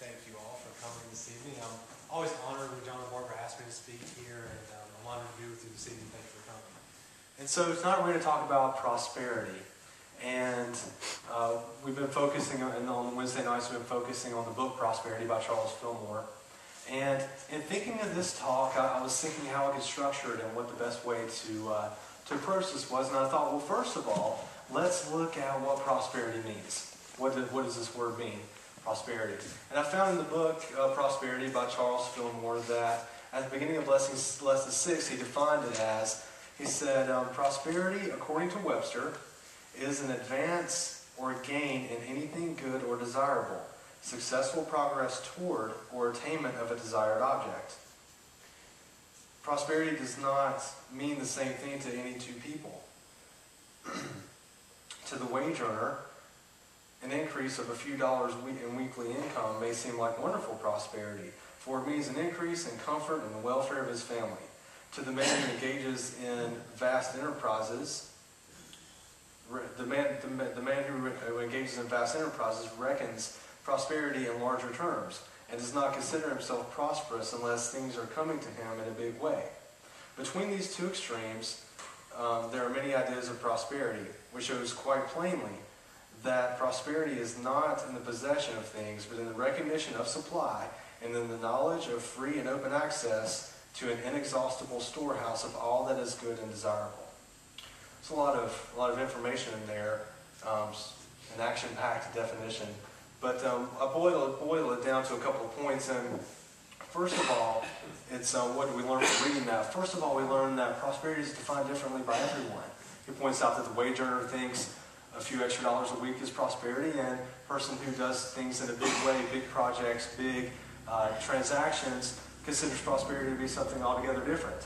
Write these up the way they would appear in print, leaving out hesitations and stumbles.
thank you all for coming this evening. I'm always honored when John and Barbara asked me to speak here, and I'm honored to be with you this evening. Thank you for coming. And so tonight we're going to talk about prosperity. And we've been focusing on Wednesday nights, we've been focusing on the book Prosperity by Charles Fillmore. And in thinking of this talk, I was thinking how I could structure it and what the best way to approach this was. And I thought, well, first of all, let's look at what prosperity means. What does this word mean, prosperity? And I found in the book Prosperity by Charles Fillmore that at the beginning of lesson 6, he defined it as, he said, prosperity, according to Webster, is an advance or gain in anything good or desirable, successful progress toward or attainment of a desired object. Prosperity does not mean the same thing to any two people. To the wage earner, an increase of a few dollars in weekly income may seem like wonderful prosperity, for it means an increase in comfort and the welfare of his family. To the man who engages in vast enterprises, the man who engages in vast enterprises reckons prosperity in larger terms and does not consider himself prosperous unless things are coming to him in a big way. Between these two extremes, there are many ideas of prosperity, which shows quite plainly that prosperity is not in the possession of things, but in the recognition of supply and in the knowledge of free and open access to an inexhaustible storehouse of all that is good and desirable. There's a lot of information in there, an action-packed definition. But I boil it down to a couple of points. And first of all, it's what do we learn from reading that? First of all, we learn that prosperity is defined differently by everyone. He points out that the wage earner thinks a few extra dollars a week is prosperity, and a person who does things in a big way, big projects, big transactions, considers prosperity to be something altogether different.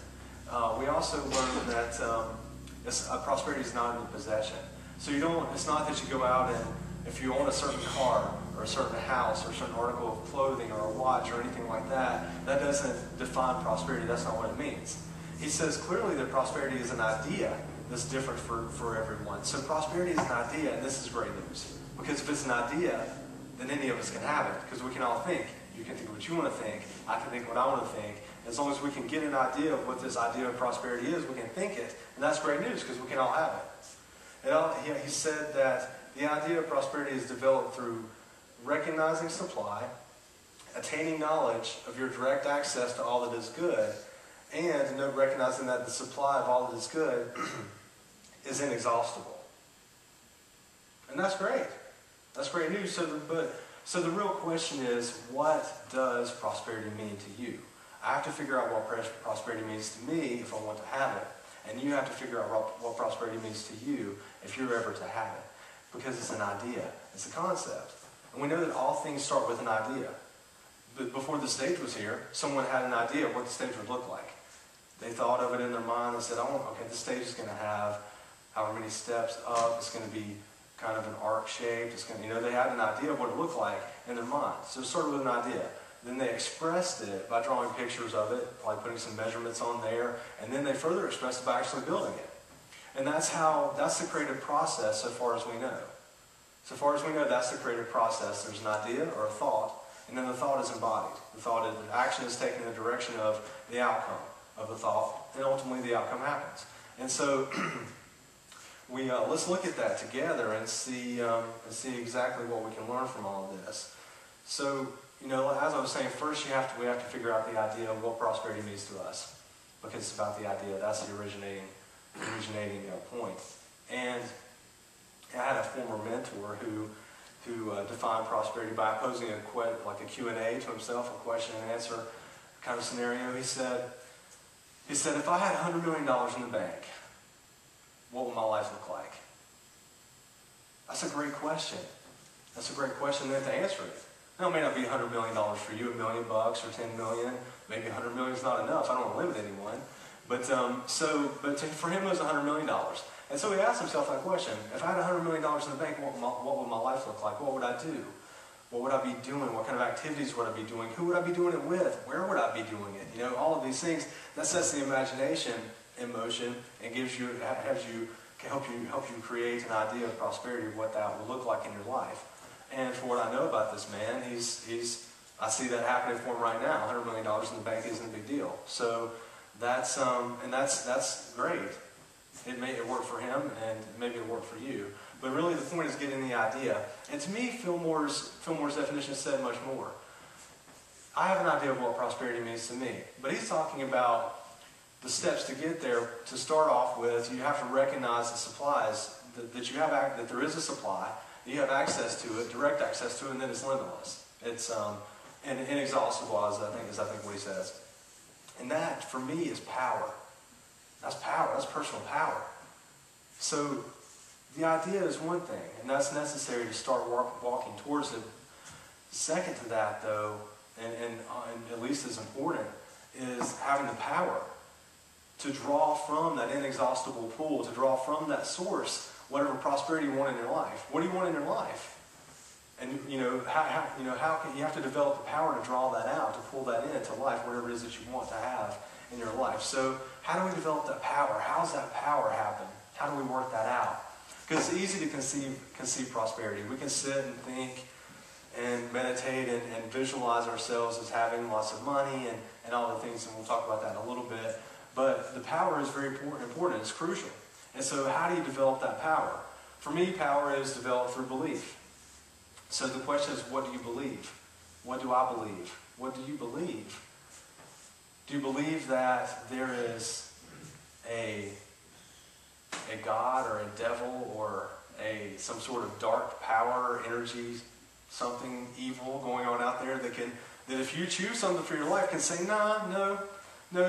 We also learn that prosperity is not in the possession. So it's not that you go out and if you own a certain car or a certain house or a certain article of clothing or a watch or anything like that, that doesn't define prosperity. That's not what it means. He says clearly that prosperity is an idea that's different for everyone. So prosperity is an idea, and this is great news. Because if it's an idea, then any of us can have it, because we can all think. You can think what you want to think, I can think what I want to think. As long as we can get an idea of what this idea of prosperity is, we can think it, and that's great news, because we can all have it. And he said that the idea of prosperity is developed through recognizing supply, attaining knowledge of your direct access to all that is good, and recognizing that the supply of all that is good is inexhaustible. And that's great. That's great news. So the real question is, what does prosperity mean to you? I have to figure out what prosperity means to me if I want to have it. And you have to figure out what prosperity means to you if you're ever to have it. Because it's an idea. It's a concept. And we know that all things start with an idea. But before the stage was here, someone had an idea of what the stage would look like. They thought of it in their mind and said, okay, the stage is going to have however many steps up. It's going to be kind of an arc shaped. It's going to, they had an idea of what it looked like in their mind. So it started with an idea. Then they expressed it by drawing pictures of it, like putting some measurements on there, and then they further expressed it by actually building it. And that's the creative process so far as we know. So far as we know, that's the creative process. There's an idea or a thought, and then the thought is embodied. The action is taken in the direction of the outcome of the thought, and ultimately the outcome happens. And so let's look at that together and see exactly what we can learn from all of this. So, as I was saying, first we have to figure out the idea of what prosperity means to us, because it's about the idea. That's the originating point. And I had a former mentor who defined prosperity by posing a Q&A to himself, a question and answer kind of scenario. He said, if I had $100 million in the bank, what would my life look like? That's a great question. That's a great question then to answer it. Now, it may not be $100 million for you, $1 million or $10 million. Maybe $100 million is not enough. I don't want to limit anyone. But for him, it was $100 million. And so he asked himself that question. If I had $100 million in the bank, what would my life look like? What would I do? What would I be doing? What kind of activities would I be doing? Who would I be doing it with? Where would I be doing it? All of these things. That sets the imagination in motion and can help you create an idea of prosperity, of what that would look like in your life. And for what I know about this man, he's I see that happening for him right now. $100 million in the bank isn't a big deal. So that's great. It worked for him, and maybe it'll work for you. But really, the point is getting the idea. And to me, Fillmore's definition said much more. I have an idea of what prosperity means to me, but he's talking about the steps to get there. To start off with, you have to recognize the supplies that you have, that there is a supply, that you have access to it, direct access to it, and then it's limitless. It's and inexhaustible, is I think what he says. And that, for me, is power. That's power. That's personal power. So the idea is one thing, and that's necessary to start walking towards it. Second to that, though, and at least as important, is having the power to draw from that inexhaustible pool, to draw from that source whatever prosperity you want in your life. What do you want in your life? And how can you have to develop the power to draw that out, to pull that into life, whatever it is that you want to have in your life. So how do we develop that power? How does that power happen? How do we work that out? Because it's easy to conceive prosperity. We can sit and think and meditate and visualize ourselves as having lots of money and all the things, and we'll talk about that in a little bit. But the power is very important. It's crucial. And so how do you develop that power? For me, power is developed through belief. So the question is, what do you believe? What do I believe? What do you believe? Do you believe that there is a God or a devil or some sort of dark power, energy, something evil going on out there that if you choose something for your life can say, no,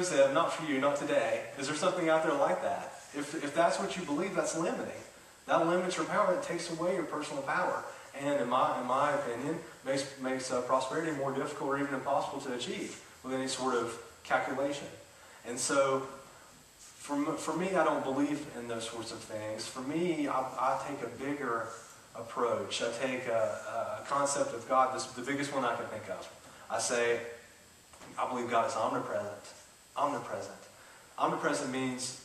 Zeb, not for you, not today. Is there something out there like that? If that's what you believe, that's limiting. That limits your power. It takes away your personal power. And in my opinion, makes prosperity more difficult or even impossible to achieve with any sort of calculation. And so, for me, I don't believe in those sorts of things. For me, I take a bigger approach. I take a concept of God, the biggest one I can think of. I say, I believe God is omnipresent. Omnipresent. Omnipresent means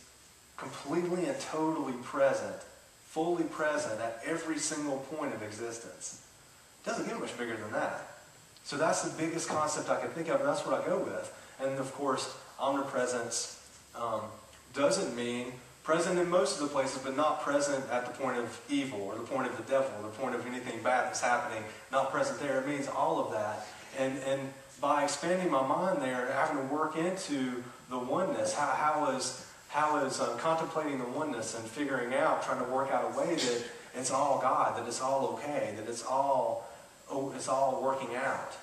completely and totally present, fully present at every single point of existence. It doesn't get much bigger than that. So that's the biggest concept I can think of, and that's what I go with. And of course, omnipresence doesn't mean present in most of the places, but not present at the point of evil or the point of the devil or the point of anything bad that's happening. Not present there. It means all of that. And by expanding my mind there, having to work into the oneness, how is contemplating the oneness and figuring out, trying to work out a way that it's all God, that it's all okay, that it's all working out.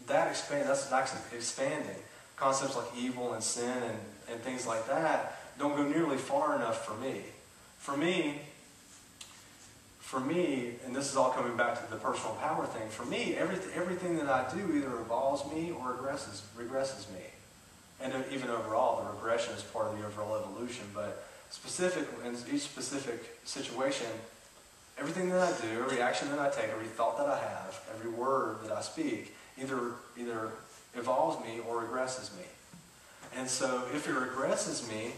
That's actually expanding. Concepts like evil and sin and things like that don't go nearly far enough for me. For me, and this is all coming back to the personal power thing, for me, everything that I do either evolves me or regresses me. And even overall, the regression is part of the overall evolution. But in each specific situation, everything that I do, every action that I take, every thought that I have, every word that I speak, either evolves me or regresses me. And so if it regresses me,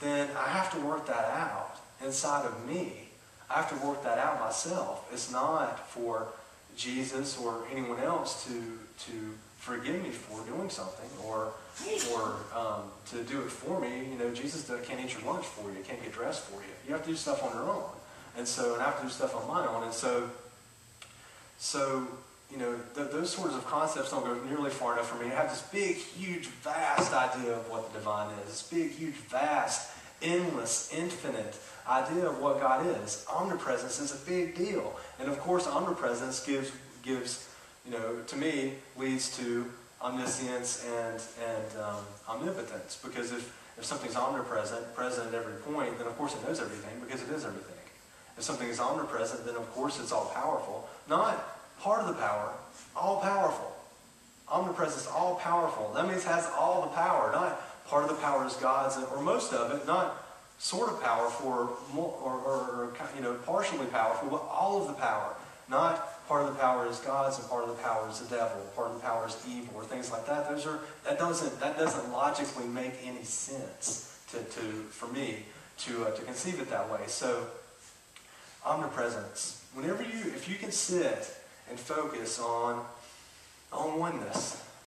then I have to work that out inside of me. I have to work that out myself. It's not for Jesus or anyone else to forgive me for doing something or to do it for me. Jesus can't eat your lunch for you. Can't get dressed for you. You have to do stuff on your own. And I have to do stuff on my own. And so those sorts of concepts don't go nearly far enough for me. I have this big, huge, vast idea of what the divine is. This big, huge, vast, endless, infinite idea of what God is. Omnipresence is a big deal. And of course, omnipresence gives to me, leads to omniscience and omnipotence. Because if something's omnipresent, present at every point, then of course it knows everything because it is everything. If something is omnipresent, then of course it's all powerful. Not part of the power, all powerful. Omnipresence, all powerful. That means it has all the power. Not part of the power is God's, or most of it, not sort of powerful or partially powerful, but all of the power. Not part of the power is God's and part of the power is the devil, part of the power is evil, or things like that. That doesn't logically make any sense for me to conceive it that way. So omnipresence. If you can sit and focus on on oneness.